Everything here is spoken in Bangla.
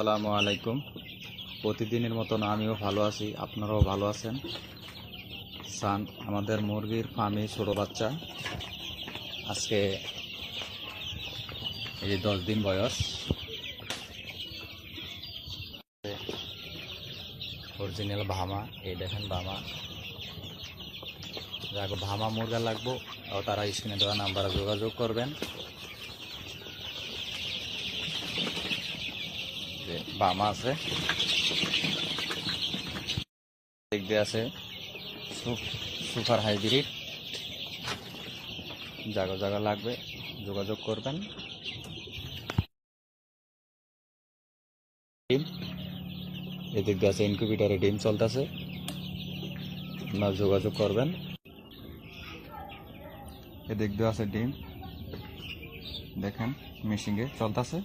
আসসালামু আলাইকুম। প্রতিদিনের মতন আমিও ভালো আছি, আপনারাও ভালো আছেন। আমাদের মুরগির ফার্মে ছোট বাচ্চা আজকে এই 10 দিন বয়স। অরিজিনাল ভামা, এই দেখেন ভামা। যাকে ভামা মুরগা লাগবো তারা স্ক্রিনে দেওয়া নাম্বারে যোগাযোগ করবেন। ভামা আছে, দেখতে আছে সুপার হাইব্রিড। জায়গা জায়গা লাগবে যোগাযোগ করবেন। ডিম এদিক দিয়ে আছে, ইনকিউবেটরে ডিম চলতেছে, আপনারা যোগাযোগ করবেন। এদিক দিয়ে আছে ডিম, দেখেন মেশিনে চলতেছে।